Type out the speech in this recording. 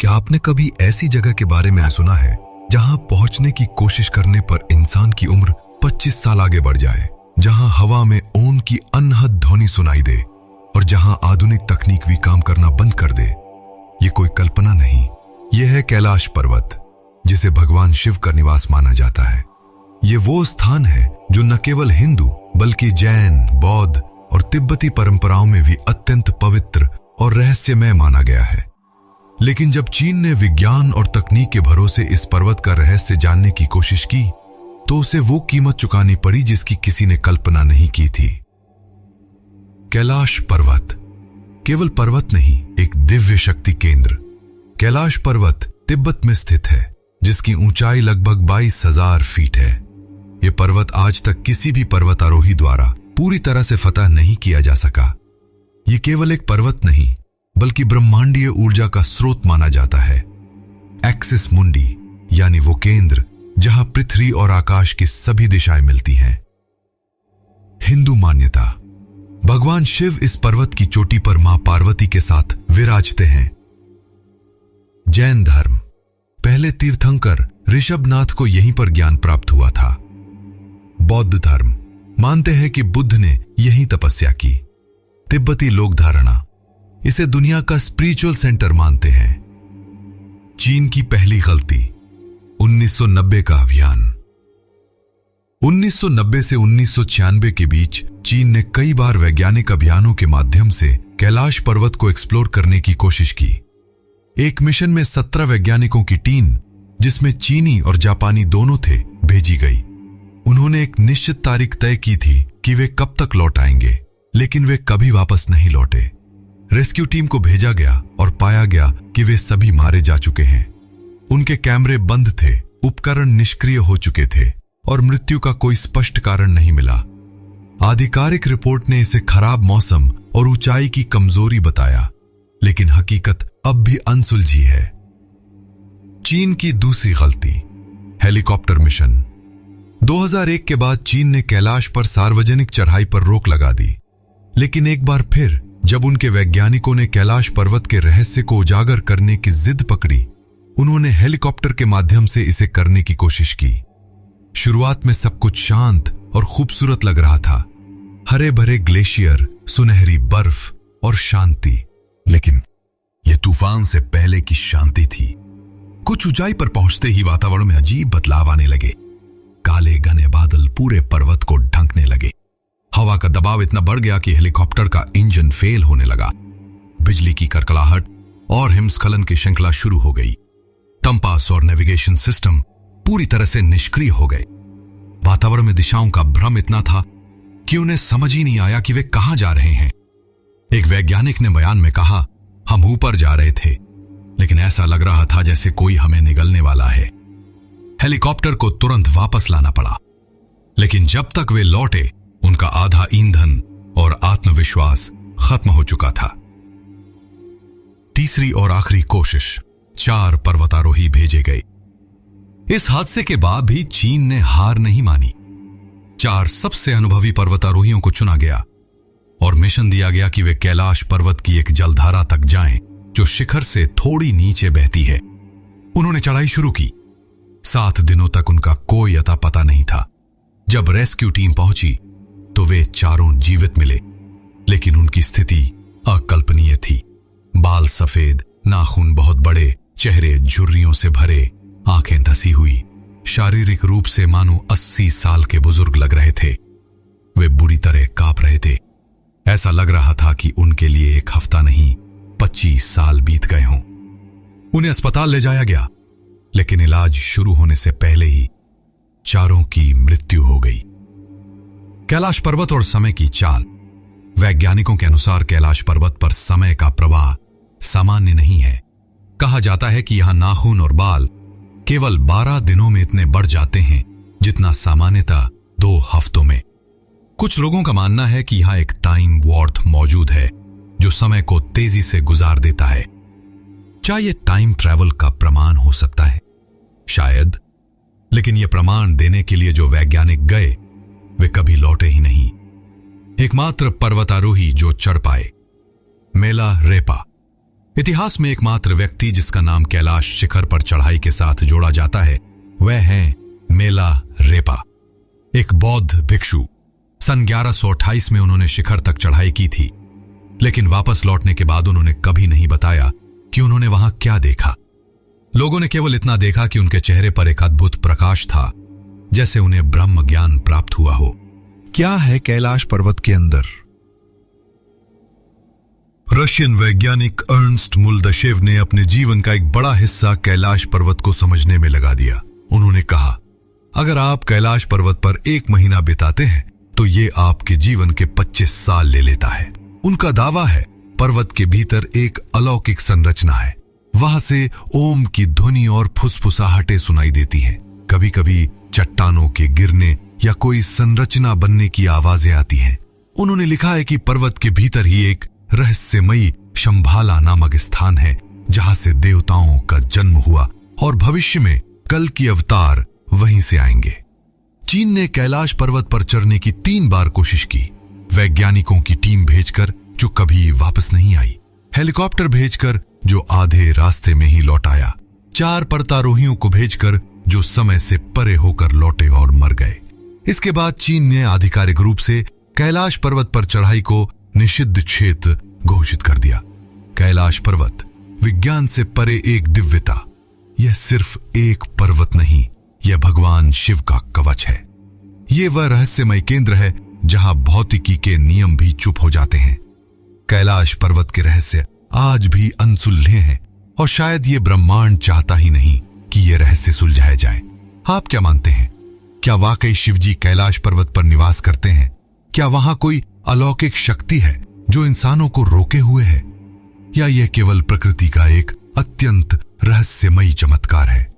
क्या आपने कभी ऐसी जगह के बारे में सुना है जहां पहुंचने की कोशिश करने पर इंसान की उम्र 25 साल आगे बढ़ जाए, जहां हवा में ओम की अनहद ध्वनि सुनाई दे और जहां आधुनिक तकनीक भी काम करना बंद कर दे? ये कोई कल्पना नहीं, यह है कैलाश पर्वत, जिसे भगवान शिव का निवास माना जाता है। ये वो स्थान है जो न केवल हिंदू बल्कि जैन, बौद्ध और तिब्बती परंपराओं में भी अत्यंत पवित्र और रहस्यमय माना गया है। लेकिन जब चीन ने विज्ञान और तकनीक के भरोसे इस पर्वत का रहस्य जानने की कोशिश की, तो उसे वो कीमत चुकानी पड़ी जिसकी किसी ने कल्पना नहीं की थी। कैलाश पर्वत केवल पर्वत नहीं, एक दिव्य शक्ति केंद्र। कैलाश पर्वत तिब्बत में स्थित है, जिसकी ऊंचाई लगभग 22,000 फीट है। यह पर्वत आज तक किसी भी पर्वतारोही द्वारा पूरी तरह से फतह नहीं किया जा सका। यह केवल एक पर्वत नहीं, बल्कि ब्रह्मांडीय ऊर्जा का स्रोत माना जाता है। एक्सिस मुंडी यानी वो केंद्र जहां पृथ्वी और आकाश की सभी दिशाएं मिलती हैं। हिंदू मान्यता, भगवान शिव इस पर्वत की चोटी पर मां पार्वती के साथ विराजते हैं। जैन धर्म, पहले तीर्थंकर ऋषभनाथ को यहीं पर ज्ञान प्राप्त हुआ था। बौद्ध धर्म मानते हैं कि बुद्ध ने यहीं तपस्या की। तिब्बती लोक धारणा इसे दुनिया का स्पिरिचुअल सेंटर मानते हैं। चीन की पहली गलती, 1990 का अभियान। 1990 से 1996 के बीच चीन ने कई बार वैज्ञानिक अभियानों के माध्यम से कैलाश पर्वत को एक्सप्लोर करने की कोशिश की। एक मिशन में 17 वैज्ञानिकों की टीम, जिसमें चीनी और जापानी दोनों थे, भेजी गई। उन्होंने एक निश्चित तारीख तय की थी कि वे कब तक लौट आएंगे, लेकिन वे कभी वापस नहीं लौटे। रेस्क्यू टीम को भेजा गया और पाया गया कि वे सभी मारे जा चुके हैं। उनके कैमरे बंद थे, उपकरण निष्क्रिय हो चुके थे और मृत्यु का कोई स्पष्ट कारण नहीं मिला। आधिकारिक रिपोर्ट ने इसे खराब मौसम और ऊंचाई की कमजोरी बताया, लेकिन हकीकत अब भी अनसुलझी है। चीन की दूसरी गलती, हेलीकॉप्टर मिशन। 2001 के बाद चीन ने कैलाश पर सार्वजनिक चढ़ाई पर रोक लगा दी, लेकिन एक बार फिर जब उनके वैज्ञानिकों ने कैलाश पर्वत के रहस्य को उजागर करने की जिद पकड़ी, उन्होंने हेलीकॉप्टर के माध्यम से इसे करने की कोशिश की। शुरुआत में सब कुछ शांत और खूबसूरत लग रहा था, हरे भरे ग्लेशियर, सुनहरी बर्फ और शांति। लेकिन यह तूफान से पहले की शांति थी। कुछ ऊंचाई पर पहुंचते ही वातावरण में अजीब बदलाव आने लगे। काले घने बादल पूरे पर्वत को ढंकने लगे। हवा का दबाव इतना बढ़ गया कि हेलीकॉप्टर का इंजन फेल होने लगा। बिजली की कड़कड़ाहट और हिमस्खलन की श्रृंखला शुरू हो गई। कंपास और नेविगेशन सिस्टम पूरी तरह से निष्क्रिय हो गए। वातावरण में दिशाओं का भ्रम इतना था कि उन्हें समझ ही नहीं आया कि वे कहां जा रहे हैं। एक वैज्ञानिक ने बयान में कहा, हम ऊपर जा रहे थे, लेकिन ऐसा लग रहा था जैसे कोई हमें निगलने वाला है। हेलीकॉप्टर को तुरंत वापस लाना पड़ा, लेकिन जब तक वे लौटे, उनका आधा ईंधन और आत्मविश्वास खत्म हो चुका था। तीसरी और आखिरी कोशिश, 4 पर्वतारोही भेजे गए। इस हादसे के बाद भी चीन ने हार नहीं मानी। 4 सबसे अनुभवी पर्वतारोहियों को चुना गया और मिशन दिया गया कि वे कैलाश पर्वत की एक जलधारा तक जाएं, जो शिखर से थोड़ी नीचे बहती है। उन्होंने चढ़ाई शुरू की। 7 दिनों तक उनका कोई अता पता नहीं था। जब रेस्क्यू टीम पहुंची तो वे चारों जीवित मिले, लेकिन उनकी स्थिति अकल्पनीय थी। बाल सफेद, नाखून बहुत बड़े, चेहरे झुर्रियों से भरे, आंखें धसी हुई, शारीरिक रूप से मानो 80 साल के बुजुर्ग लग रहे थे। वे बुरी तरह कांप रहे थे। ऐसा लग रहा था कि उनके लिए 1 हफ्ता नहीं 25 साल बीत गए हों। उन्हें अस्पताल ले जाया गया, लेकिन इलाज शुरू होने से पहले ही चारों की मृत्यु हो गई। कैलाश पर्वत और समय की चाल। वैज्ञानिकों के अनुसार कैलाश पर्वत पर समय का प्रवाह सामान्य नहीं है। कहा जाता है कि यहां नाखून और बाल केवल 12 दिनों में इतने बढ़ जाते हैं जितना सामान्यतः 2 हफ्तों में। कुछ लोगों का मानना है कि यहां एक टाइम वॉर्थ मौजूद है जो समय को तेजी से गुजार देता है। क्या यह टाइम ट्रैवल का प्रमाण हो सकता है? शायद, लेकिन यह प्रमाण देने के लिए जो वैज्ञानिक गए वे कभी लौटे ही नहीं। एकमात्र पर्वतारोही जो चढ़ पाए, मेला रेपा, इतिहास में एकमात्र व्यक्ति जिसका नाम कैलाश शिखर पर चढ़ाई के साथ जोड़ा जाता है वह है मेला रेपा, एक बौद्ध भिक्षु। सन 1128 में उन्होंने शिखर तक चढ़ाई की थी, लेकिन वापस लौटने के बाद उन्होंने कभी नहीं बताया कि उन्होंने वहां क्या देखा। लोगों ने केवल इतना देखा कि उनके चेहरे पर एक अद्भुत प्रकाश था, जैसे उन्हें ब्रह्म ज्ञान प्राप्त हुआ हो। क्या है कैलाश पर्वत के अंदर? रशियन वैज्ञानिक अर्नस्ट मुल्दशेव ने अपने जीवन का एक बड़ा हिस्सा कैलाश पर्वत को समझने में लगा दिया। उन्होंने कहा, अगर आप कैलाश पर्वत पर 1 महीना बिताते हैं तो ये आपके जीवन के 25 साल ले लेता है। उनका दावा है पर्वत के भीतर एक अलौकिक संरचना है। वहां से ओम की ध्वनि और फुसफुसाहटें सुनाई देती हैं। कभी कभी चट्टानों के गिरने या कोई संरचना बनने की आवाजें आती हैं। उन्होंने लिखा है कि पर्वत के भीतर ही एक रहस्यमयी शंभाला नामक स्थान है, जहां से देवताओं का जन्म हुआ और भविष्य में कल की अवतार वहीं से आएंगे। चीन ने कैलाश पर्वत पर चढ़ने की 3 बार कोशिश की, वैज्ञानिकों की टीम भेजकर जो कभी वापस नहीं आई, हेलीकॉप्टर भेजकर जो आधे रास्ते में ही लौट आया, 4 पर्वतारोहियों को भेजकर जो समय से परे होकर लौटे और मर गए। इसके बाद चीन ने आधिकारिक रूप से कैलाश पर्वत पर चढ़ाई को निषिद्ध क्षेत्र घोषित कर दिया। कैलाश पर्वत विज्ञान से परे एक दिव्यता। यह सिर्फ एक पर्वत नहीं, यह भगवान शिव का कवच है। यह वह रहस्यमय केंद्र है जहां भौतिकी के नियम भी चुप हो जाते हैं। कैलाश पर्वत के रहस्य आज भी अनसुलझे हैं और शायद ये ब्रह्मांड चाहता ही नहीं कि यह रहस्य सुलझाया जाए। आप क्या मानते हैं? क्या वाकई शिवजी कैलाश पर्वत पर निवास करते हैं? क्या वहां कोई अलौकिक शक्ति है जो इंसानों को रोके हुए है, या यह केवल प्रकृति का एक अत्यंत रहस्यमयी चमत्कार है?